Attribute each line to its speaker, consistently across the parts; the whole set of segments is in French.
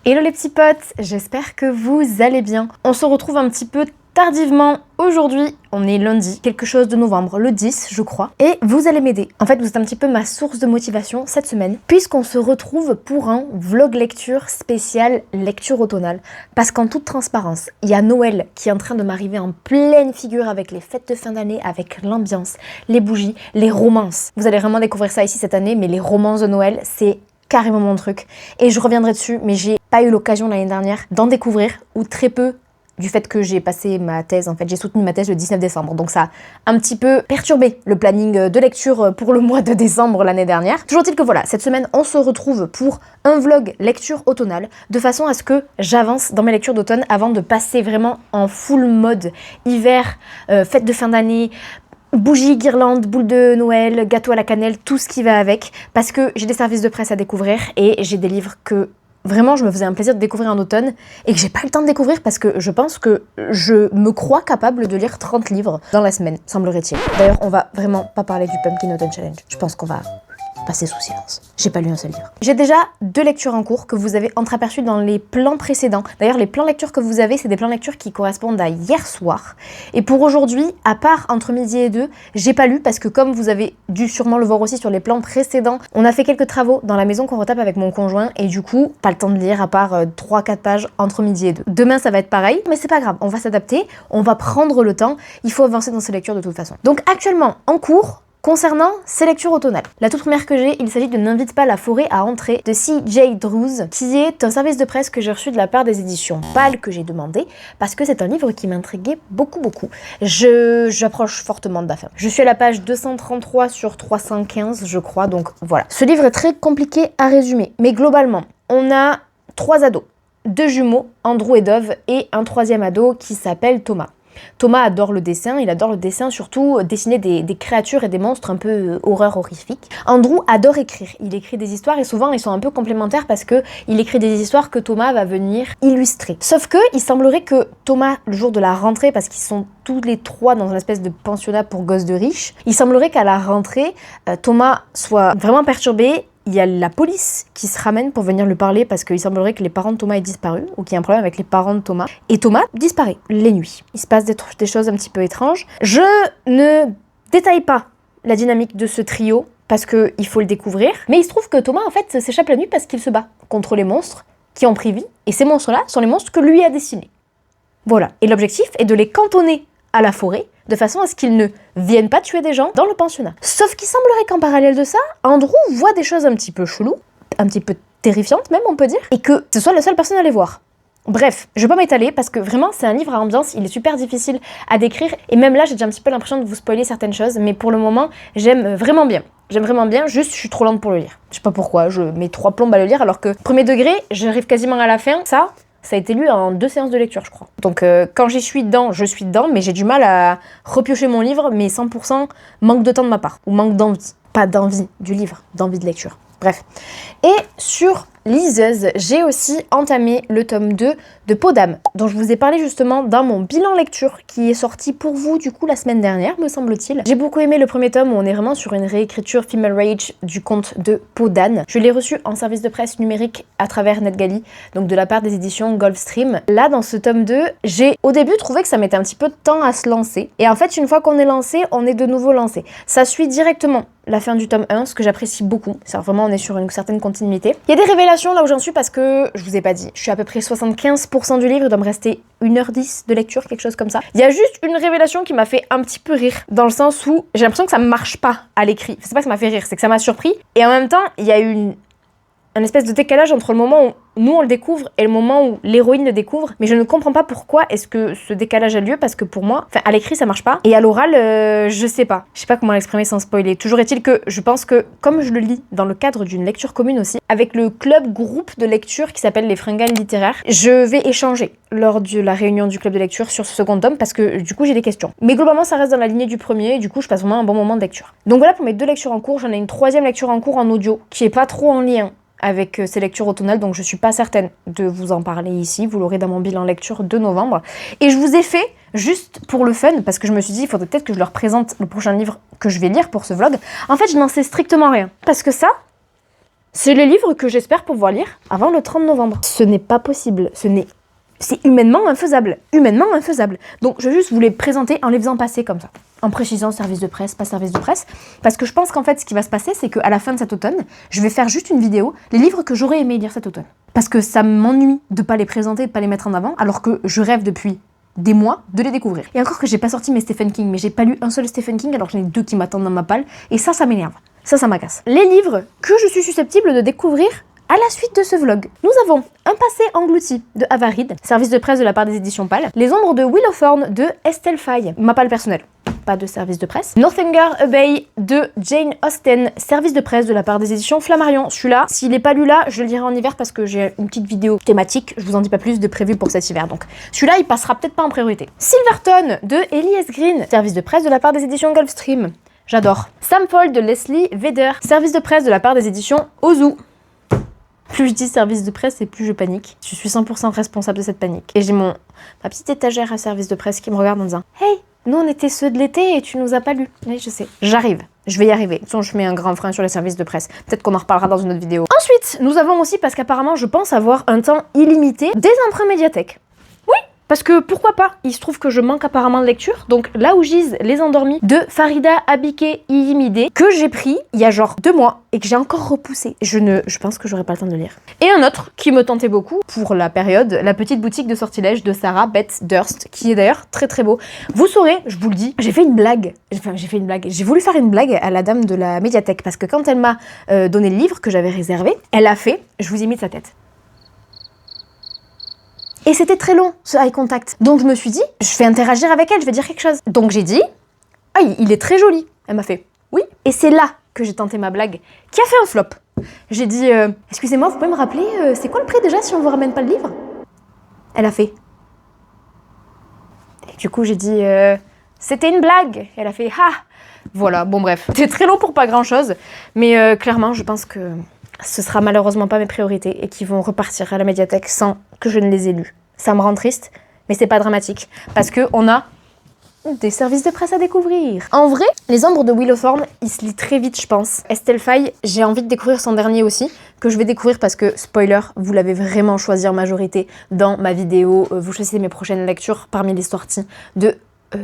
Speaker 1: Hello les petits potes, j'espère que vous allez bien. On se retrouve un petit peu tardivement aujourd'hui, on est lundi, quelque chose de novembre, le 10 je crois, et vous allez m'aider. En fait vous êtes un petit peu ma source de motivation cette semaine, puisqu'on se retrouve pour un vlog lecture spécial lecture automnale. Parce qu'en toute transparence, il y a Noël qui est en train de m'arriver en pleine figure avec les fêtes de fin d'année, avec l'ambiance, les bougies, les romances. Vous allez vraiment découvrir ça ici cette année, mais les romances de Noël, c'est carrément mon truc. Et je reviendrai dessus, mais j'ai pas eu l'occasion l'année dernière d'en découvrir, ou très peu, du fait que j'ai passé ma thèse. En fait, j'ai soutenu ma thèse le 19 décembre. Donc ça a un petit peu perturbé le planning de lecture pour le mois de décembre l'année dernière. Toujours est-il que voilà, cette semaine, on se retrouve pour un vlog lecture automnale, de façon à ce que j'avance dans mes lectures d'automne avant de passer vraiment en full mode hiver, fête de fin d'année, bougies, guirlandes, boules de Noël, gâteau à la cannelle, tout ce qui va avec, parce que j'ai des services de presse à découvrir et j'ai des livres que vraiment je me faisais un plaisir de découvrir en automne et que j'ai pas le temps de découvrir parce que je pense que je me crois capable de lire 30 livres dans la semaine, semblerait-il. D'ailleurs, on va vraiment pas parler du Pumpkin Autumn Challenge. Je pense qu'on va passer sous silence. J'ai pas lu un seul livre. J'ai déjà 2 lectures en cours que vous avez entreaperçues dans les plans précédents. D'ailleurs, les plans lecture que vous avez, c'est des plans lecture qui correspondent à hier soir. Et pour aujourd'hui, à part entre midi et 2, j'ai pas lu parce que comme vous avez dû sûrement le voir aussi sur les plans précédents, on a fait quelques travaux dans la maison qu'on retape avec mon conjoint et du coup, pas le temps de lire à part 3-4 pages entre midi et 2. Demain, ça va être pareil, mais c'est pas grave. On va s'adapter, on va prendre le temps. Il faut avancer dans ces lectures de toute façon. Donc actuellement, en cours, concernant ces lectures automnales, la toute première que j'ai, il s'agit de N'invite pas la forêt à entrer de C.J. Drews, qui est un service de presse que j'ai reçu de la part des éditions Pâle que j'ai demandé, parce que c'est un livre qui m'intriguait beaucoup. J'approche fortement de la fin. Je suis à la page 233 sur 315, je crois, donc voilà. Ce livre est très compliqué à résumer, mais globalement, on a 3 ados, 2 jumeaux, Andrew et Dove, et un 3e ado qui s'appelle Thomas. Thomas adore le dessin, il adore le dessin, surtout dessiner des créatures et des monstres un peu horreur horrifique. Andrew adore écrire, il écrit des histoires et souvent ils sont un peu complémentaires parce que il écrit des histoires que Thomas va venir illustrer. Sauf que il semblerait que Thomas, le jour de la rentrée, parce qu'ils sont tous les 3 dans une espèce de pensionnat pour gosses de riches, il semblerait qu'à la rentrée, Thomas soit vraiment perturbé. Il y a la police qui se ramène pour venir lui parler parce qu'il semblerait que les parents de Thomas aient disparu ou qu'il y a un problème avec les parents de Thomas. Et Thomas disparaît les nuits. Il se passe des choses un petit peu étranges. Je ne détaille pas la dynamique de ce trio parce qu'il faut le découvrir. Mais il se trouve que Thomas, en fait, s'échappe la nuit parce qu'il se bat contre les monstres qui ont pris vie. Et ces monstres-là sont les monstres que lui a dessinés. Voilà. Et l'objectif est de les cantonner à la forêt, de façon à ce qu'ils ne viennent pas tuer des gens dans le pensionnat. Sauf qu'il semblerait qu'en parallèle de ça, Andrew voit des choses un petit peu cheloues, un petit peu terrifiantes même on peut dire, et que ce soit la seule personne à les voir. Bref, je vais pas m'étaler parce que vraiment c'est un livre à ambiance, il est super difficile à décrire, et même là j'ai déjà un petit peu l'impression de vous spoiler certaines choses, mais pour le moment j'aime vraiment bien. J'aime vraiment bien, juste je suis trop lente pour le lire. Je sais pas pourquoi, je mets 3 plombes à le lire alors que premier degré, j'arrive quasiment à la fin, ça a été lu en 2 séances de lecture, je crois. Donc quand j'y suis dedans, je suis dedans, mais j'ai du mal à repiocher mon livre, mais 100% manque de temps de ma part, ou manque d'envie. Pas d'envie du livre, d'envie de lecture. Bref. Et sur liseuse, j'ai aussi entamé le tome 2 de Peau d'âme, dont je vous ai parlé justement dans mon bilan lecture qui est sorti pour vous du coup la semaine dernière, me semble-t-il. J'ai beaucoup aimé le premier tome où on est vraiment sur une réécriture Female Rage du conte de Peau d'âne. Je l'ai reçu en service de presse numérique à travers NetGalley, donc de la part des éditions Gulfstream. Là, dans ce tome 2, j'ai au début trouvé que ça mettait un petit peu de temps à se lancer. Et en fait, une fois qu'on est lancé, on est de nouveau lancé. Ça suit directement la fin du tome 1, ce que j'apprécie beaucoup. C'est vraiment, on est sur une certaine continuité. Il y a des révélations là où j'en suis parce que, je vous ai pas dit, je suis à peu près 75% du livre, il doit me rester 1h10 de lecture, quelque chose comme ça. Il y a juste une révélation qui m'a fait un petit peu rire, dans le sens où j'ai l'impression que ça marche pas à l'écrit. C'est pas que ça m'a fait rire, c'est que ça m'a surpris. Et en même temps, il y a eu un espèce de décalage entre le moment où nous on le découvre et le moment où l'héroïne le découvre, mais je ne comprends pas pourquoi est-ce que ce décalage a lieu, parce que pour moi, à l'écrit ça marche pas, et à l'oral, je sais pas comment l'exprimer sans spoiler. Toujours est-il que je pense que, comme je le lis dans le cadre d'une lecture commune aussi, avec le club groupe de lecture qui s'appelle les Fringales littéraires, je vais échanger lors de la réunion du club de lecture sur ce second tome, parce que du coup j'ai des questions. Mais globalement ça reste dans la lignée du premier, et du coup je passe vraiment un bon moment de lecture. Donc voilà pour mes 2 lectures en cours, j'en ai une 3e lecture en cours en audio, qui est pas trop en lien avec ces lectures automnales, donc je suis pas certaine de vous en parler ici, vous l'aurez dans mon bilan lecture de novembre. Et je vous ai fait, juste pour le fun, parce que je me suis dit, il faudrait peut-être que je leur présente le prochain livre que je vais lire pour ce vlog. En fait, je n'en sais strictement rien, parce que ça, C'est les livres que j'espère pouvoir lire avant le 30 novembre. Ce n'est pas possible, c'est humainement infaisable. Humainement infaisable. Donc je juste vous les présenter en les faisant passer comme ça. En précisant service de presse, pas service de presse. Parce que je pense qu'en fait, ce qui va se passer, c'est qu'à la fin de cet automne, je vais faire juste une vidéo, les livres que j'aurais aimé lire cet automne. Parce que ça m'ennuie de pas les présenter, de pas les mettre en avant, alors que je rêve depuis des mois de les découvrir. Et encore que j'ai pas sorti mes Stephen King, mais j'ai pas lu un seul Stephen King, alors j'en ai 2 qui m'attendent dans ma palle. Et ça m'énerve. Ça m'agace. Les livres que je suis susceptible de découvrir à la suite de ce vlog. Nous avons Un passé englouti de Ava Reed, service de presse de la part des éditions Pal. Les ombres de Willowthorn de Estelle Faye, ma palle personnelle. Pas de service de presse. Northanger Abbey de Jane Austen, service de presse de la part des éditions Flammarion. Celui-là, s'il n'est pas lu là, je le lirai en hiver parce que j'ai une petite vidéo thématique, je vous en dis pas plus, de prévu pour cet hiver. Donc celui-là, il passera peut-être pas en priorité. Silverton de Ellie S. Green, service de presse de la part des éditions Gulfstream. J'adore. Samfold de Leslie Vedder, service de presse de la part des éditions Ozu. Plus je dis service de presse et plus je panique. Je suis 100% responsable de cette panique. Et j'ai ma petite étagère à service de presse qui me regarde en disant « Hey, nous on était ceux de l'été et tu nous as pas lu. » Oui, je sais. J'arrive. Je vais y arriver. De toute façon, je mets un grand frein sur les services de presse. Peut-être qu'on en reparlera dans une autre vidéo. Ensuite, nous avons aussi, parce qu'apparemment je pense avoir un temps illimité, des emprunts médiathèques. Parce que pourquoi pas, il se trouve que je manque apparemment de lecture, donc Là où gisent les endormis de Farida Abike Iyimide, que j'ai pris il y a genre 2 mois et que j'ai encore repoussé. Je pense que j'aurai pas le temps de le lire. Et un autre qui me tentait beaucoup pour la période, La petite boutique de sortilège de Sarah Beth Durst, qui est d'ailleurs très très beau. Vous saurez, je vous le dis, j'ai fait une blague. J'ai voulu faire une blague à la dame de la médiathèque parce que quand elle m'a donné le livre que j'avais réservé, elle a fait, je vous ai mis de sa tête. Et c'était très long, ce eye contact. Donc je me suis dit, je vais interagir avec elle, je vais dire quelque chose. Donc j'ai dit, ah, il est très joli. Elle m'a fait, oui. Et c'est là que j'ai tenté ma blague, qui a fait un flop. J'ai dit, excusez-moi, vous pouvez me rappeler, c'est quoi le prix déjà si on vous ramène pas le livre? Elle a fait. Et du coup j'ai dit, c'était une blague. Elle a fait, ah. Voilà, bon bref. C'était très long pour pas grand chose. Mais clairement, je pense que ce sera malheureusement pas mes priorités et qu'ils vont repartir à la médiathèque sans que je ne les ai lus. Ça me rend triste, mais c'est pas dramatique, parce qu'on a des services de presse à découvrir. En vrai, Les ombres de Willowthorn, il se lit très vite, je pense. Estelle Faye, j'ai envie de découvrir son dernier aussi, que je vais découvrir parce que, spoiler, vous l'avez vraiment choisi en majorité dans ma vidéo. Vous choisissez mes prochaines lectures parmi les sorties de...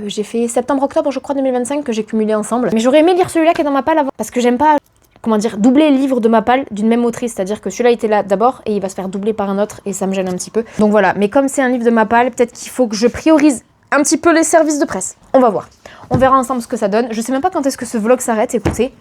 Speaker 1: j'ai fait septembre-octobre, je crois, 2025, que j'ai cumulé ensemble. Mais j'aurais aimé lire celui-là qui est dans ma palle avant, parce que j'aime pas... comment dire, doubler les livres de ma palle d'une même autrice, c'est-à-dire que celui-là était là d'abord et il va se faire doubler par un autre et ça me gêne un petit peu. Donc voilà, mais comme c'est un livre de ma palle, peut-être qu'il faut que je priorise un petit peu les services de presse. On va voir. On verra ensemble ce que ça donne. Je sais même pas quand est-ce que ce vlog s'arrête, écoutez.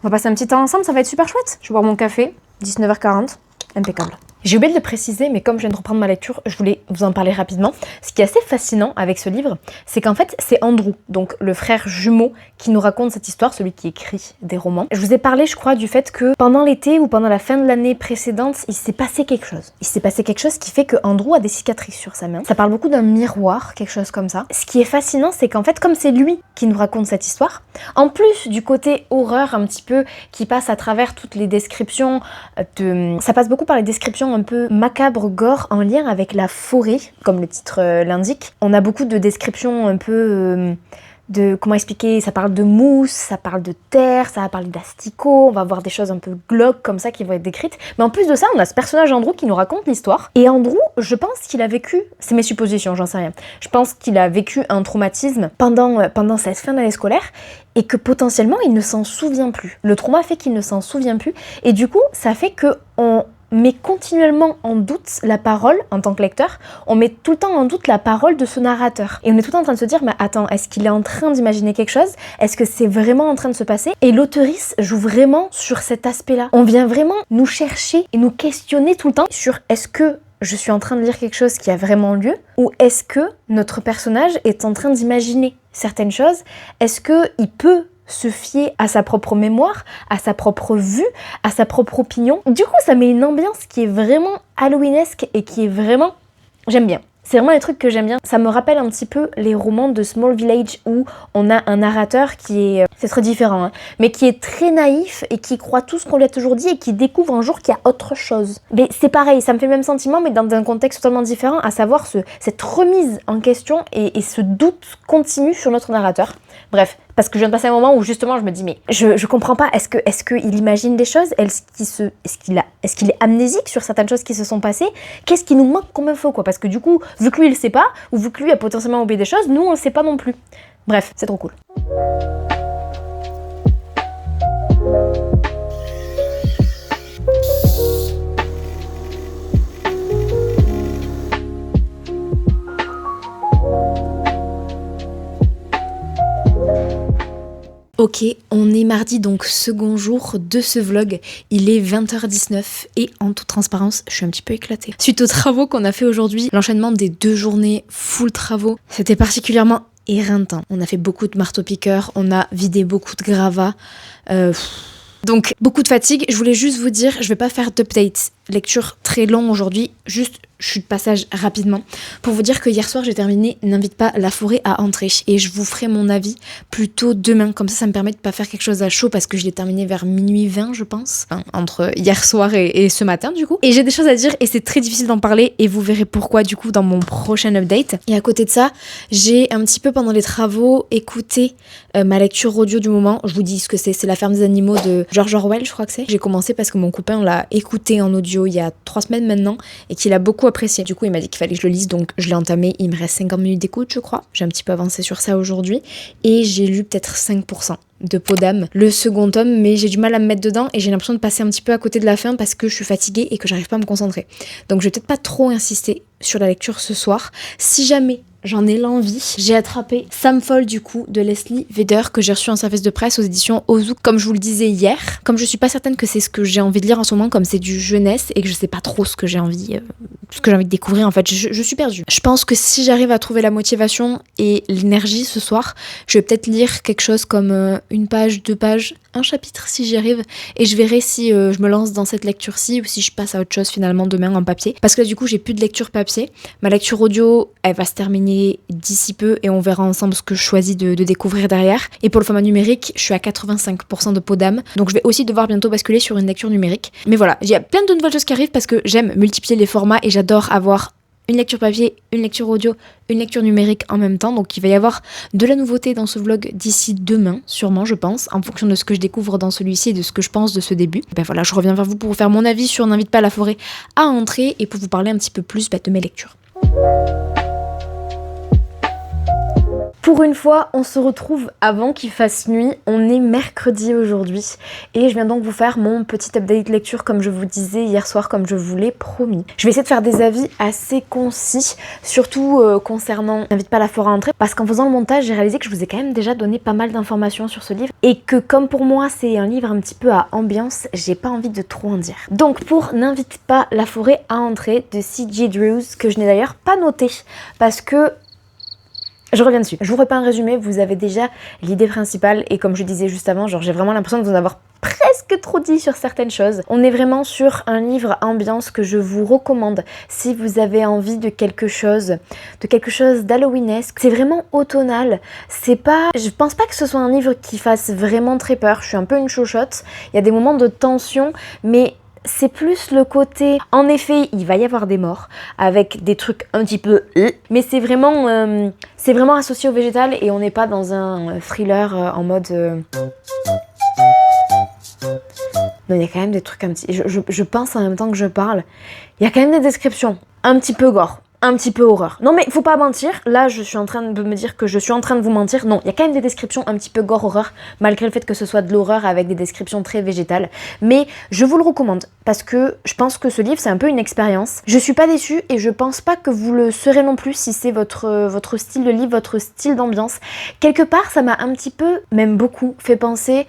Speaker 1: On va passer un petit temps ensemble, ça va être super chouette. Je vais boire mon café, 19h40, impeccable. J'ai oublié de le préciser, mais comme je viens de reprendre ma lecture, je voulais vous en parler rapidement. Ce qui est assez fascinant avec ce livre, c'est qu'en fait, c'est Andrew, donc le frère jumeau, qui nous raconte cette histoire, celui qui écrit des romans. Je vous ai parlé, je crois, du fait que pendant l'été ou pendant la fin de l'année précédente, il s'est passé quelque chose. Il s'est passé quelque chose qui fait que Andrew a des cicatrices sur sa main. Ça parle beaucoup d'un miroir, quelque chose comme ça. Ce qui est fascinant, c'est qu'en fait, comme c'est lui qui nous raconte cette histoire, en plus du côté horreur un petit peu qui passe à travers toutes les descriptions de... Ça passe beaucoup par les descriptions un peu macabre, gore, en lien avec la forêt, comme le titre l'indique. On a beaucoup de descriptions un peu de... Comment expliquer? Ça parle de mousse, ça parle de terre, ça va parler d'asticots, on va voir des choses un peu glauques comme ça qui vont être décrites. Mais en plus de ça, on a ce personnage Andrew qui nous raconte l'histoire. Et Andrew, je pense qu'il a vécu... C'est mes suppositions, j'en sais rien. Je pense qu'il a vécu un traumatisme pendant cette fin d'année scolaire et que potentiellement, il ne s'en souvient plus. Le trauma fait qu'il ne s'en souvient plus. Et du coup, ça fait que on met continuellement en doute la parole en tant que lecteur, on met tout le temps en doute la parole de ce narrateur. Et on est tout le temps en train de se dire, mais attends, est-ce qu'il est en train d'imaginer quelque chose? Est-ce que c'est vraiment en train de se passer? Et l'auteurice joue vraiment sur cet aspect-là. On vient vraiment nous chercher et nous questionner tout le temps sur est-ce que je suis en train de lire quelque chose qui a vraiment lieu ou est-ce que notre personnage est en train d'imaginer certaines choses? Est-ce qu'il peut se fier à sa propre mémoire, à sa propre vue, à sa propre opinion? Du coup, ça met une ambiance qui est vraiment halloweenesque et qui est vraiment... J'aime bien. C'est vraiment les trucs que j'aime bien. Ça me rappelle un petit peu les romans de Small Village où on a un narrateur qui est... C'est très différent, hein, mais qui est très naïf et qui croit tout ce qu'on lui a toujours dit et qui découvre un jour qu'il y a autre chose. Mais c'est pareil, ça me fait le même sentiment, mais dans un contexte totalement différent, à savoir cette remise en question et ce doute continu sur notre narrateur. Bref, Parce que je viens de passer un moment où justement je me dis mais je comprends pas, est-ce qu'il imagine des choses, est-ce qu'il est amnésique sur certaines choses qui se sont passées, qu'est-ce qui nous manque comme info quoi, parce que du coup vu que lui il sait pas, ou vu que lui a potentiellement oublié des choses, nous on le sait pas non plus. Bref, c'est trop cool. Ok, on est mardi, donc second jour de ce vlog. Il est 20h19 et en toute transparence, je suis un petit peu éclatée. Suite aux travaux qu'on a fait aujourd'hui, l'enchaînement des 2 journées full travaux, c'était particulièrement éreintant. On a fait beaucoup de marteau-piqueurs, on a vidé beaucoup de gravats. Donc beaucoup de fatigue. Je voulais juste vous dire, je vais pas faire d'update, lecture très longue aujourd'hui, juste je suis de passage rapidement pour vous dire que hier soir j'ai terminé N'invite pas la forêt à entrer et je vous ferai mon avis plutôt demain, comme ça me permet de pas faire quelque chose à chaud parce que je l'ai terminé vers minuit 20 je pense, enfin, entre hier soir et ce matin du coup, et j'ai des choses à dire et c'est très difficile d'en parler et vous verrez pourquoi du coup dans mon prochain update. Et à côté de ça, j'ai un petit peu pendant les travaux écouté ma lecture audio du moment. Je vous dis ce que c'est La ferme des animaux de George Orwell, je crois que c'est. J'ai commencé parce que mon copain l'a écouté en audio il y a 3 semaines maintenant et qu'il a beaucoup apprécié. Du coup, il m'a dit qu'il fallait que je le lise, donc je l'ai entamé. Il me reste 50 minutes d'écoute, je crois. J'ai un petit peu avancé sur ça aujourd'hui et j'ai lu peut-être 5% de Peau d'âme, le second tome, mais j'ai du mal à me mettre dedans et j'ai l'impression de passer un petit peu à côté de la fin parce que je suis fatiguée et que j'arrive pas à me concentrer. Donc je vais peut-être pas trop insister sur la lecture ce soir. Si jamais j'en ai l'envie, j'ai attrapé Sam Foll du coup de Leslie Vedder que j'ai reçu en service de presse aux éditions Ozu, comme je vous le disais hier. Comme je suis pas certaine que c'est ce que j'ai envie de lire en ce moment, comme c'est du jeunesse et que je sais pas trop ce que j'ai envie de découvrir, en fait je suis perdue. Je pense que si j'arrive à trouver la motivation et l'énergie ce soir, je vais peut-être lire quelque chose comme une page, 2 pages, un chapitre si j'y arrive, et je verrai si je me lance dans cette lecture-ci ou si je passe à autre chose finalement demain en papier. Parce que là du coup j'ai plus de lecture papier, ma lecture audio elle va se terminer d'ici peu et on verra ensemble ce que je choisis de découvrir derrière. Et pour le format numérique, je suis à 85% de Peau d'âme, donc je vais aussi devoir bientôt basculer sur une lecture numérique. Mais voilà, il y a plein de nouvelles choses qui arrivent parce que j'aime multiplier les formats et j'adore avoir une lecture papier, une lecture audio, une lecture numérique en même temps. Donc il va y avoir de la nouveauté dans ce vlog d'ici demain, sûrement je pense, en fonction de ce que je découvre dans celui-ci et de ce que je pense de ce début. Ben voilà, je reviens vers vous pour vous faire mon avis sur N'invite pas la forêt à entrer et pour vous parler un petit peu plus de mes lectures. Pour une fois, on se retrouve avant qu'il fasse nuit. On est mercredi aujourd'hui et je viens donc vous faire mon petit update lecture comme je vous disais hier soir, comme je vous l'ai promis. Je vais essayer de faire des avis assez concis, surtout concernant N'invite pas la forêt à entrer, parce qu'en faisant le montage, j'ai réalisé que je vous ai quand même déjà donné pas mal d'informations sur ce livre et que comme pour moi c'est un livre un petit peu à ambiance, j'ai pas envie de trop en dire. Donc pour N'invite pas la forêt à entrer de C.J. Drews, que je n'ai d'ailleurs pas noté parce que je reviens dessus. Je vous refais un résumé, vous avez déjà l'idée principale et comme je disais juste avant, genre j'ai vraiment l'impression de vous en avoir presque trop dit sur certaines choses. On est vraiment sur un livre ambiance que je vous recommande si vous avez envie de quelque chose d'halloweenesque. C'est vraiment automnal. C'est pas, je pense pas que ce soit un livre qui fasse vraiment très peur. Je suis un peu une chochotte. Il y a des moments de tension, mais c'est plus le côté, en effet, il va y avoir des morts avec des trucs un petit peu, mais c'est vraiment associé au végétal et on n'est pas dans un thriller en mode. Non, il y a quand même des trucs un petit. Je pense en même temps que je parle. Il y a quand même des descriptions un petit peu gore. Un petit peu horreur. Non mais faut pas mentir, là je suis en train de me dire que je suis en train de vous mentir. Non, il y a quand même des descriptions un petit peu gore horreur, malgré le fait que ce soit de l'horreur avec des descriptions très végétales. Mais je vous le recommande, parce que je pense que ce livre c'est un peu une expérience. Je suis pas déçue et je pense pas que vous le serez non plus si c'est votre style de livre, votre style d'ambiance. Quelque part ça m'a un petit peu, même beaucoup, fait penser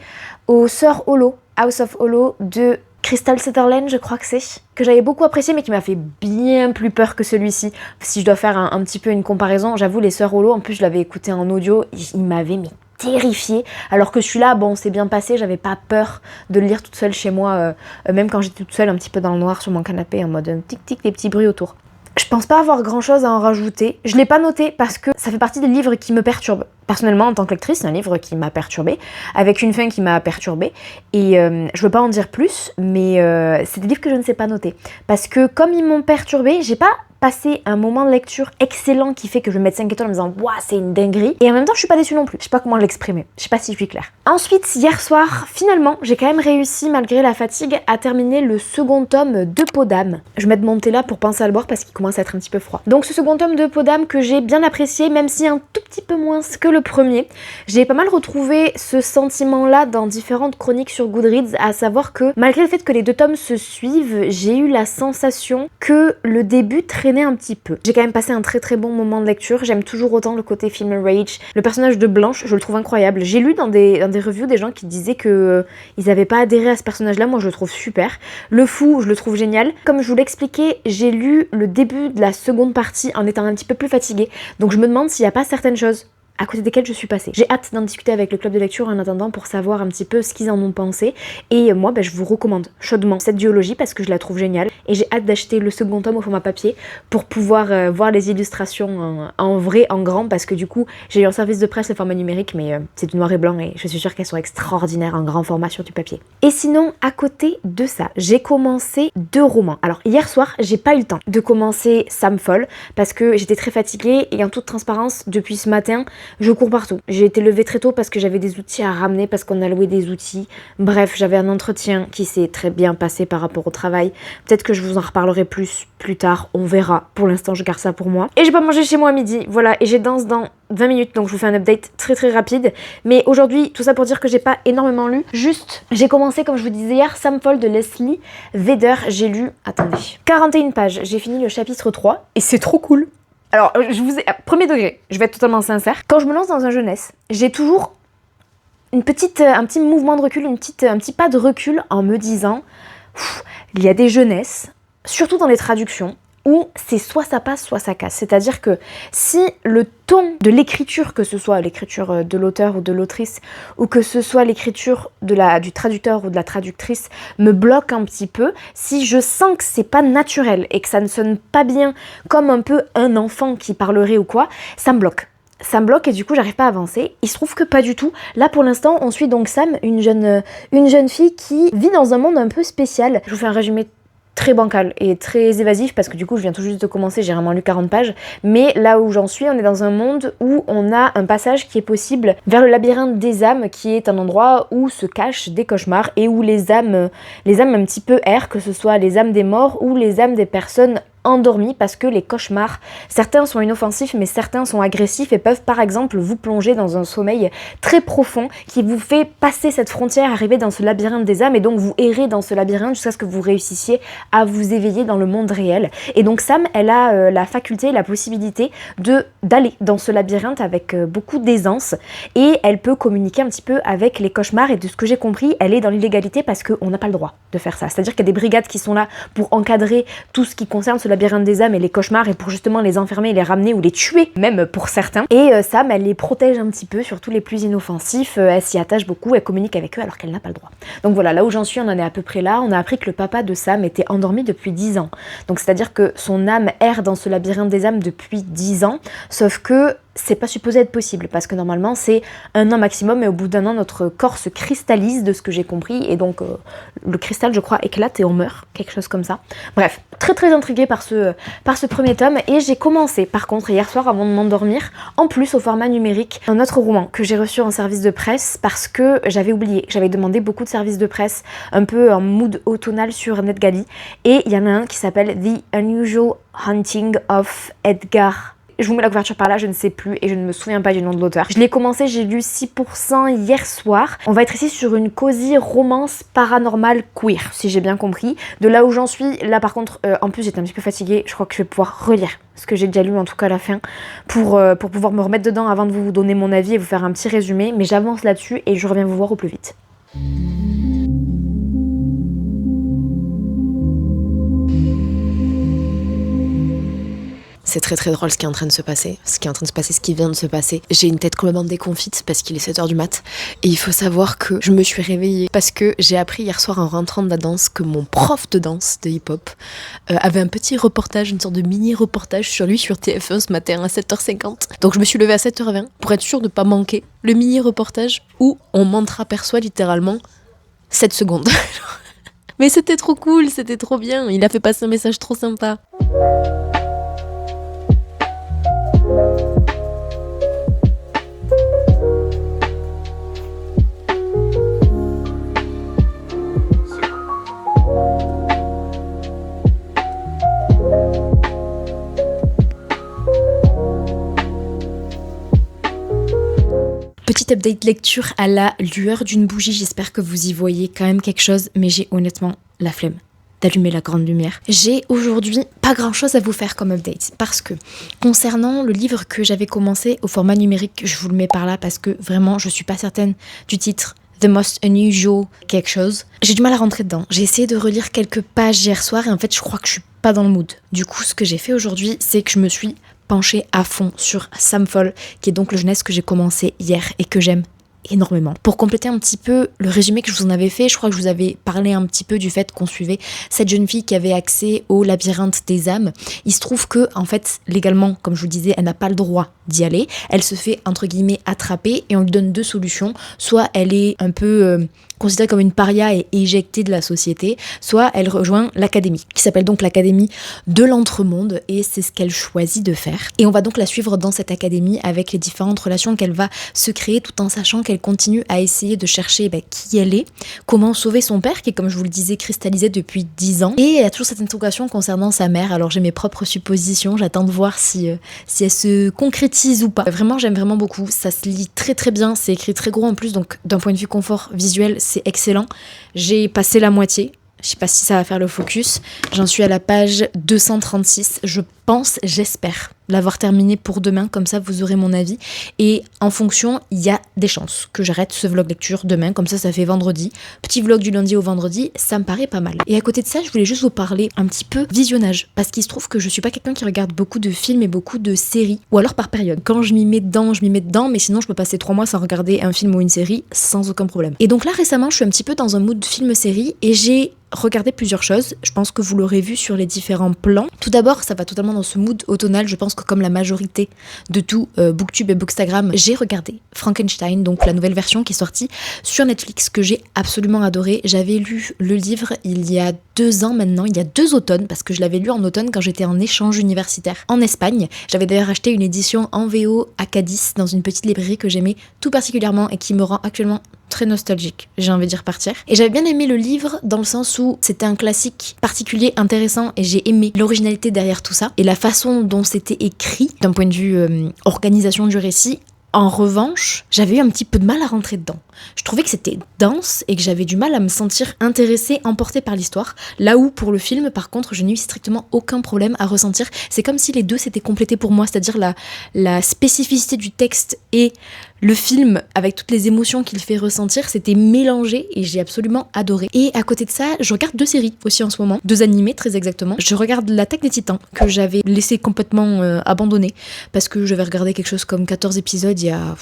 Speaker 1: aux Sœurs Hollow, House of Hollow de Crystal Sutherland, je crois que c'est, que j'avais beaucoup apprécié mais qui m'a fait bien plus peur que celui-ci. Si je dois faire un petit peu une comparaison, j'avoue les Sœurs Hollow, en plus je l'avais écouté en audio, il m'avait mis terrifiée, alors que celui-là, bon, c'est bien passé, j'avais pas peur de le lire toute seule chez moi, même quand j'étais toute seule un petit peu dans le noir sur mon canapé en mode tic-tic, des petits bruits autour. Je pense pas avoir grand chose à en rajouter. Je l'ai pas noté parce que ça fait partie des livres qui me perturbent. Personnellement, en tant que lectrice, c'est un livre qui m'a perturbée, avec une fin qui m'a perturbée. Et je veux pas en dire plus, mais c'est des livres que je ne sais pas noter. Parce que comme ils m'ont perturbée, j'ai pas passer un moment de lecture excellent qui fait que je vais mettre 5 étoiles en me disant waouh, c'est une dinguerie. Et en même temps, je suis pas déçue non plus. Je sais pas comment l'exprimer. Je sais pas si je suis claire. Ensuite, hier soir, finalement, j'ai quand même réussi, malgré la fatigue, à terminer le second tome de Peau d'âme. Je vais mettre mon thé là pour penser à le boire parce qu'il commence à être un petit peu froid. Donc, ce second tome de Peau d'âme que j'ai bien apprécié, même si un tout petit peu moins que le premier. J'ai pas mal retrouvé ce sentiment-là dans différentes chroniques sur Goodreads, à savoir que malgré le fait que les deux tomes se suivent, j'ai eu la sensation que le début traînait un petit peu. J'ai quand même passé un très très bon moment de lecture. J'aime toujours autant le côté film Rage. Le personnage de Blanche, je le trouve incroyable. J'ai lu dans des reviews des gens qui disaient que ils avaient pas adhéré à ce personnage-là. Moi, je le trouve super. Le fou, je le trouve génial. Comme je vous l'expliquais, j'ai lu le début de la seconde partie en étant un petit peu plus fatiguée. Donc je me demande s'il n'y a pas certaines choses à côté desquelles je suis passée. J'ai hâte d'en discuter avec le club de lecture en attendant pour savoir un petit peu ce qu'ils en ont pensé. Et moi, je vous recommande chaudement cette duologie parce que je la trouve géniale. Et j'ai hâte d'acheter le second tome au format papier pour pouvoir voir les illustrations en vrai, en grand, parce que du coup, j'ai eu un service de presse le format numérique, mais c'est du noir et blanc et je suis sûre qu'elles sont extraordinaires en grand format sur du papier. Et sinon, à côté de ça, j'ai commencé 2 romans. Alors, hier soir, j'ai pas eu le temps de commencer Sam Foll parce que j'étais très fatiguée et en toute transparence, depuis ce matin, je cours partout. J'ai été levée très tôt parce que j'avais des outils à ramener, parce qu'on a loué des outils. Bref, j'avais un entretien qui s'est très bien passé par rapport au travail. Peut-être que je vous en reparlerai plus tard, on verra. Pour l'instant, je garde ça pour moi. Et j'ai pas mangé chez moi à midi, voilà, et j'ai danse dans 20 minutes, donc je vous fais un update très très rapide. Mais aujourd'hui, tout ça pour dire que j'ai pas énormément lu. Juste, j'ai commencé, comme je vous disais hier, Sam Foll de Leslie Vedder. J'ai lu, attendez, 41 pages. J'ai fini le chapitre 3 et c'est trop cool. Alors, premier degré, je vais être totalement sincère. Quand je me lance dans un jeunesse, j'ai toujours un petit mouvement de recul, un petit pas de recul en me disant, il y a des jeunesses, surtout dans les traductions, où c'est soit ça passe, soit ça casse. C'est-à-dire que si le ton de l'écriture, que ce soit l'écriture de l'auteur ou de l'autrice, ou que ce soit l'écriture du traducteur ou de la traductrice, me bloque un petit peu, si je sens que c'est pas naturel et que ça ne sonne pas bien comme un peu un enfant qui parlerait ou quoi, ça me bloque. Ça me bloque et du coup j'arrive pas à avancer. Il se trouve que pas du tout. Là pour l'instant on suit donc Sam, une jeune fille qui vit dans un monde un peu spécial. Je vous fais un résumé très bancal et très évasif parce que du coup je viens tout juste de commencer, j'ai vraiment lu 40 pages, mais là où j'en suis, on est dans un monde où on a un passage qui est possible vers le labyrinthe des âmes, qui est un endroit où se cachent des cauchemars et où les âmes un petit peu errent, que ce soit les âmes des morts ou les âmes des personnes endormis, parce que les cauchemars, certains sont inoffensifs mais certains sont agressifs et peuvent par exemple vous plonger dans un sommeil très profond qui vous fait passer cette frontière, arriver dans ce labyrinthe des âmes et donc vous errez dans ce labyrinthe jusqu'à ce que vous réussissiez à vous éveiller dans le monde réel. Et donc Sam, elle a la faculté, la possibilité d'aller dans ce labyrinthe avec beaucoup d'aisance et elle peut communiquer un petit peu avec les cauchemars et de ce que j'ai compris, elle est dans l'illégalité parce qu'on n'a pas le droit de faire ça. C'est-à-dire qu'il y a des brigades qui sont là pour encadrer tout ce qui concerne ce labyrinthe des âmes et les cauchemars et pour justement les enfermer, les ramener ou les tuer même pour certains. Et Sam, elle les protège un petit peu, surtout les plus inoffensifs, elle s'y attache beaucoup, elle communique avec eux alors qu'elle n'a pas le droit. Donc voilà, là où j'en suis, on en est à peu près là. On a appris que le papa de Sam était endormi depuis 10 ans. Donc c'est-à-dire que son âme erre dans ce labyrinthe des âmes depuis 10 ans, sauf que c'est pas supposé être possible parce que normalement c'est 1 an maximum et au bout d'1 an notre corps se cristallise de ce que j'ai compris et donc le cristal je crois éclate et on meurt, quelque chose comme ça. Bref, très très intriguée par ce premier tome et j'ai commencé par contre hier soir avant de m'endormir, en plus au format numérique, un autre roman que j'ai reçu en service de presse parce que j'avais oublié, j'avais demandé beaucoup de services de presse un peu en mood automnal sur NetGalley et il y en a un qui s'appelle The Unusual Hunting of Edgar. Je vous mets la couverture par là, je ne sais plus et je ne me souviens pas du nom de l'auteur. Je l'ai commencé, j'ai lu 6% hier soir. On va être ici sur une cosy romance paranormale queer, si j'ai bien compris. De là où j'en suis, là par contre, en plus j'étais un petit peu fatiguée, je crois que je vais pouvoir relire ce que j'ai déjà lu en tout cas à la fin pour pouvoir me remettre dedans avant de vous donner mon avis et vous faire un petit résumé. Mais j'avance là-dessus et je reviens vous voir au plus vite.
Speaker 2: C'est très très drôle ce qui est en train de se passer, ce qui vient de se passer. J'ai une tête complètement déconfite parce qu'il est 7h du mat et il faut savoir que je me suis réveillée parce que j'ai appris hier soir en rentrant de la danse que mon prof de danse de hip-hop avait un petit reportage, une sorte de mini reportage sur lui sur TF1 ce matin à 7h50. Donc je me suis levée à 7h20 pour être sûre de ne pas manquer le mini reportage où on m'entreaperçoit littéralement 7 secondes. Mais c'était trop cool, c'était trop bien, il a fait passer un message trop sympa. Petit update lecture à la lueur d'une bougie, j'espère que vous y voyez quand même quelque chose, mais j'ai honnêtement la flemme d'allumer la grande lumière. J'ai aujourd'hui pas grand chose à vous faire comme update, parce que concernant le livre que j'avais commencé au format numérique, je vous le mets par là parce que vraiment je suis pas certaine du titre, The Most Unusual quelque chose. J'ai du mal à rentrer dedans. J'ai essayé de relire quelques pages hier soir et en fait je crois que je suis pas dans le mood. Du coup ce que j'ai fait aujourd'hui, c'est que je me suis penchée à fond sur Sam Fall, qui est donc le jeunesse que j'ai commencé hier et que j'aime énormément. Pour compléter un petit peu le résumé que je vous en avais fait, je crois que je vous avais parlé un petit peu du fait qu'on suivait cette jeune fille qui avait accès au labyrinthe des âmes. Il se trouve que, en fait, légalement, comme je vous disais, elle n'a pas le droit d'y aller. Elle se fait, entre guillemets, attraper et on lui donne deux solutions. Soit elle est un peu considérée comme une paria et éjectée de la société, soit elle rejoint l'académie, qui s'appelle donc l'académie de l'entremonde, et c'est ce qu'elle choisit de faire. Et on va donc la suivre dans cette académie avec les différentes relations qu'elle va se créer, tout en sachant qu'elle continue à essayer de chercher qui elle est, comment sauver son père, qui est, comme je vous le disais, cristallisé depuis 10 ans, et elle a toujours cette interrogation concernant sa mère. Alors j'ai mes propres suppositions, j'attends de voir si elle se concrétise ou pas. Vraiment, j'aime vraiment beaucoup, ça se lit très très bien, c'est écrit très gros en plus, donc d'un point de vue confort visuel, c'est excellent. J'ai passé la moitié, je sais pas si ça va faire le focus, j'en suis à la page 236, je pense, j'espère l'avoir terminé pour demain, comme ça vous aurez mon avis, et en fonction, il y a des chances que j'arrête ce vlog lecture demain, comme ça fait vendredi, petit vlog du lundi au vendredi, ça me paraît pas mal. Et à côté de ça, je voulais juste vous parler un petit peu visionnage, parce qu'il se trouve que je suis pas quelqu'un qui regarde beaucoup de films et beaucoup de séries, ou alors par période. Quand je m'y mets dedans, mais sinon je peux passer 3 mois sans regarder un film ou une série sans aucun problème. Et donc là récemment, je suis un petit peu dans un mood film-série, et j'ai regardé plusieurs choses, je pense que vous l'aurez vu sur les différents plans. Tout d'abord, ça va totalement dans ce mood automnal, je pense que comme la majorité de tout Booktube et Bookstagram, j'ai regardé Frankenstein, donc la nouvelle version qui est sortie sur Netflix, que j'ai absolument adoré. J'avais lu le livre il y a 2 ans maintenant, il y a 2 automnes, parce que je l'avais lu en automne quand j'étais en échange universitaire en Espagne. J'avais d'ailleurs acheté une édition en VO à Cadiz, dans une petite librairie que j'aimais tout particulièrement et qui me rend actuellement très nostalgique, j'ai envie d'y repartir. Et j'avais bien aimé le livre dans le sens où c'était un classique particulier, intéressant, et j'ai aimé l'originalité derrière tout ça et la façon dont c'était écrit d'un point de vue organisation du récit. En revanche, j'avais eu un petit peu de mal à rentrer dedans. Je trouvais que c'était dense et que j'avais du mal à me sentir intéressée, emportée par l'histoire. Là où, pour le film, par contre, je n'ai eu strictement aucun problème à ressentir. C'est comme si les deux s'étaient complétés pour moi, c'est-à-dire la spécificité du texte et le film, avec toutes les émotions qu'il fait ressentir, c'était mélangé et j'ai absolument adoré. Et à côté de ça, je regarde 2 séries aussi en ce moment, 2 animés très exactement. Je regarde L'Attaque des Titans, que j'avais laissé complètement abandonné, parce que j'avais regardé quelque chose comme 14 épisodes il y a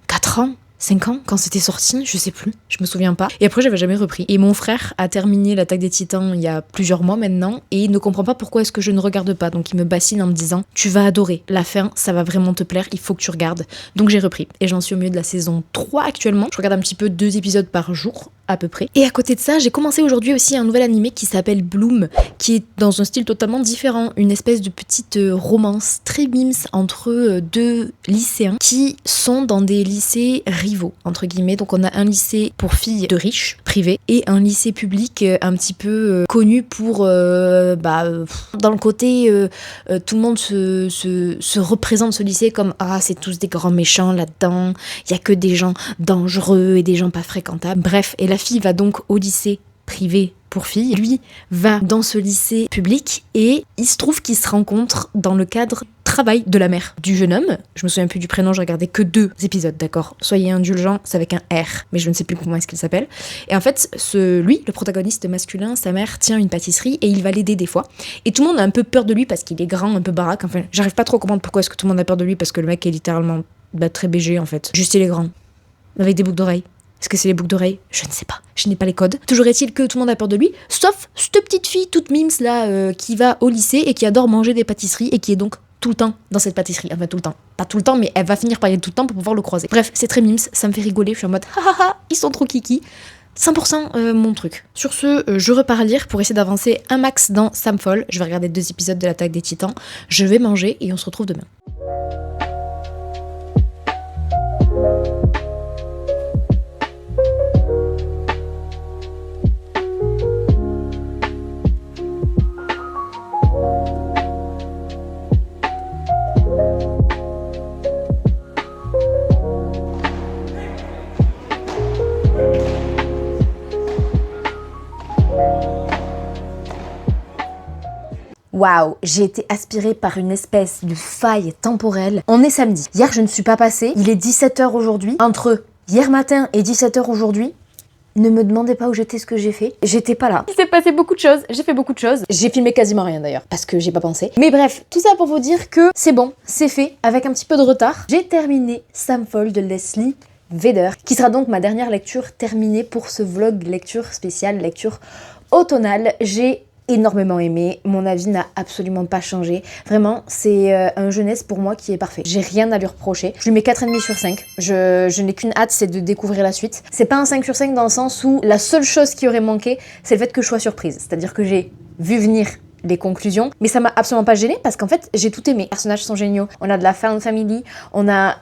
Speaker 2: 4 ans. 5 ans, quand c'était sorti, je sais plus, je me souviens pas. Et après, j'avais jamais repris. Et mon frère a terminé L'Attaque des Titans il y a plusieurs mois maintenant, et il ne comprend pas pourquoi est-ce que je ne regarde pas. Donc il me bassine en me disant, tu vas adorer, la fin, ça va vraiment te plaire, il faut que tu regardes. Donc j'ai repris. Et j'en suis au milieu de la saison 3 actuellement. Je regarde un petit peu 2 épisodes par jour, à peu près. Et à côté de ça, j'ai commencé aujourd'hui aussi un nouvel animé qui s'appelle Bloom, qui est dans un style totalement différent, une espèce de petite romance très mimes entre 2 lycéens qui sont dans des lycées rivaux, entre guillemets. Donc on a un lycée pour filles de riches, privé, et un lycée public un petit peu connu pour dans le côté tout le monde se représente ce lycée comme c'est tous des grands méchants là-dedans, il y a que des gens dangereux et des gens pas fréquentables. Bref, et la fille va donc au lycée privé pour filles, lui va dans ce lycée public, et il se trouve qu'ils se rencontrent dans le cadre travail de la mère du jeune homme. Je me souviens plus du prénom, j'ai regardé que 2 épisodes, d'accord, soyez indulgents, c'est avec un R, mais je ne sais plus comment est-ce qu'il s'appelle. Et en fait, lui, le protagoniste masculin, sa mère tient une pâtisserie et il va l'aider des fois, et tout le monde a un peu peur de lui parce qu'il est grand, un peu baraque. Enfin, j'arrive pas trop à comprendre pourquoi est-ce que tout le monde a peur de lui, parce que le mec est littéralement très BG en fait, juste il est grand, avec des boucles d'oreilles. Est-ce que c'est les boucles d'oreilles ? Je ne sais pas. Je n'ai pas les codes. Toujours est-il que tout le monde a peur de lui, sauf cette petite fille toute mimes là qui va au lycée et qui adore manger des pâtisseries et qui est donc tout le temps dans cette pâtisserie. Enfin, tout le temps. Pas tout le temps, mais elle va finir par y aller tout le temps pour pouvoir le croiser. Bref, c'est très mimes, ça me fait rigoler. Je suis en mode, ils sont trop kiki.
Speaker 1: 100% mon truc. Sur ce, je repars lire pour essayer d'avancer un max dans Sam Foll. Je vais regarder 2 épisodes de l'Attaque des Titans. Je vais manger et on se retrouve demain. Waouh, j'ai été aspirée par une espèce de faille temporelle. On est samedi. Hier, je ne suis pas passée. Il est 17h aujourd'hui. Entre hier matin et 17h aujourd'hui, ne me demandez pas où j'étais, ce que j'ai fait. J'étais pas là. Il s'est passé beaucoup de choses. J'ai fait beaucoup de choses. J'ai filmé quasiment rien d'ailleurs, parce que j'ai pas pensé. Mais bref, tout ça pour vous dire que c'est bon, c'est fait, avec un petit peu de retard. J'ai terminé Sam Foll de Leslie Vedder, qui sera donc ma dernière lecture terminée pour ce vlog lecture spéciale, lecture automnale. J'ai énormément aimé, mon avis n'a absolument pas changé. Vraiment, c'est un jeunesse pour moi qui est parfait. J'ai rien à lui reprocher. Je lui mets 4,5 sur 5. Je n'ai qu'une hâte, c'est de découvrir la suite. C'est pas un 5 sur 5 dans le sens où la seule chose qui aurait manqué, c'est le fait que je sois surprise. C'est-à-dire que j'ai vu venir les conclusions, mais ça m'a absolument pas gênée parce qu'en fait, j'ai tout aimé. Les personnages sont géniaux. On a de la found family, on a...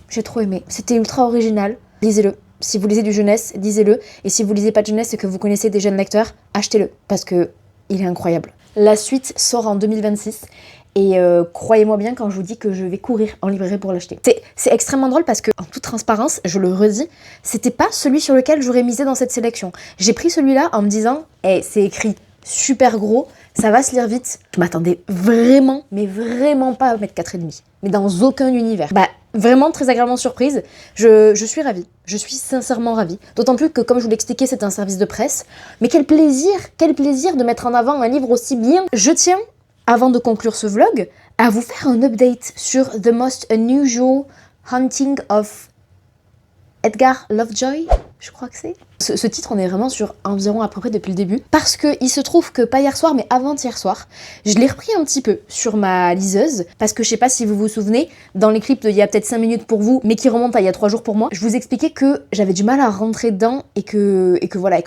Speaker 1: J'ai trop aimé. C'était ultra original. Lisez-le. Si vous lisez du jeunesse, lisez-le. Et si vous lisez pas de jeunesse et que vous connaissez des jeunes lecteurs, achetez-le. Parce que il est incroyable. La suite sort en 2026 et croyez-moi bien quand je vous dis que je vais courir en librairie pour l'acheter. C'est extrêmement drôle parce que, en toute transparence, je le redis, c'était pas celui sur lequel j'aurais misé dans cette sélection. J'ai pris celui-là en me disant, c'est écrit super gros, ça va se lire vite. Je m'attendais vraiment, mais vraiment pas à mettre 4,5. Mais dans aucun univers. Bah, vraiment très agréablement surprise. Je suis ravie. Je suis sincèrement ravie. D'autant plus que, comme je vous l'expliquais, c'est un service de presse. Mais quel plaisir de mettre en avant un livre aussi bien. Je tiens, avant de conclure ce vlog, à vous faire un update sur The Most Unusual Haunting of Edgar Lovejoy, je crois que c'est. Ce titre, on est vraiment sur environ à peu près depuis le début. Parce que il se trouve que, pas hier soir, mais avant-hier soir, je l'ai repris un petit peu sur ma liseuse. Parce que je sais pas si vous vous souvenez, dans les clips d'il y a peut-être 5 minutes pour vous, mais qui remontent à il y a 3 jours pour moi, je vous expliquais que j'avais du mal à rentrer dedans et que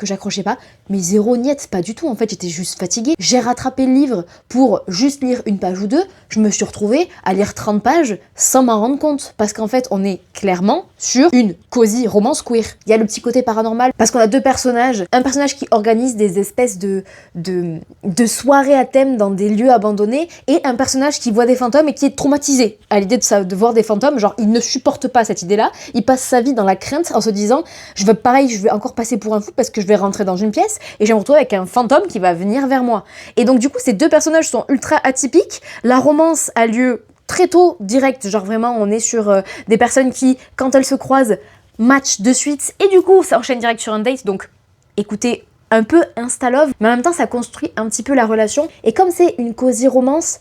Speaker 1: j'accrochais pas. Mais zéro niette, pas du tout. En fait, j'étais juste fatiguée. J'ai rattrapé le livre pour juste lire une page ou deux. Je me suis retrouvée à lire 30 pages sans m'en rendre compte. Parce qu'en fait, on est clairement sur une cosy romance queer. Il y a le petit côté paranormal. Parce qu'on a 2 personnages. Un personnage qui organise des espèces de soirées à thème dans des lieux abandonnés et un personnage qui voit des fantômes et qui est traumatisé à l'idée de voir des fantômes. Genre, il ne supporte pas cette idée-là. Il passe sa vie dans la crainte en se disant je vais encore passer pour un fou parce que je vais rentrer dans une pièce et je vais me retrouver avec un fantôme qui va venir vers moi. Et donc, du coup, ces 2 personnages sont ultra atypiques. La romance a lieu très tôt, direct. Genre, vraiment, on est sur des personnes qui, quand elles se croisent, match de suite et du coup ça enchaîne direct sur un date, donc écoutez, un peu insta-love, mais en même temps ça construit un petit peu la relation et comme c'est une cosy romance,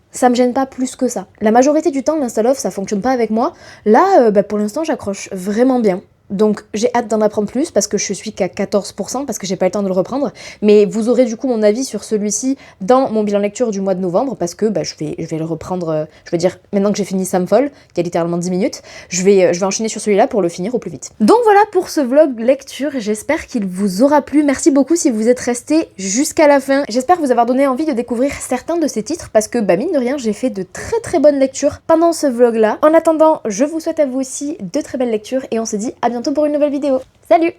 Speaker 1: ça me gêne pas plus que ça. La majorité du temps l'insta-love ça fonctionne pas avec moi, là pour l'instant j'accroche vraiment bien. Donc j'ai hâte d'en apprendre plus parce que je suis qu'à 14% parce que j'ai pas le temps de le reprendre. Mais vous aurez du coup mon avis sur celui-ci dans mon bilan lecture du mois de novembre parce que je vais le reprendre, je veux dire, maintenant que j'ai fini Sam Foll, il y a littéralement 10 minutes, je vais enchaîner sur celui-là pour le finir au plus vite. Donc voilà pour ce vlog lecture, j'espère qu'il vous aura plu. Merci beaucoup si vous êtes restés jusqu'à la fin. J'espère vous avoir donné envie de découvrir certains de ces titres parce que mine de rien j'ai fait de très très bonnes lectures pendant ce vlog là. En attendant, je vous souhaite à vous aussi de très belles lectures et on se dit à bientôt pour une nouvelle vidéo. Salut!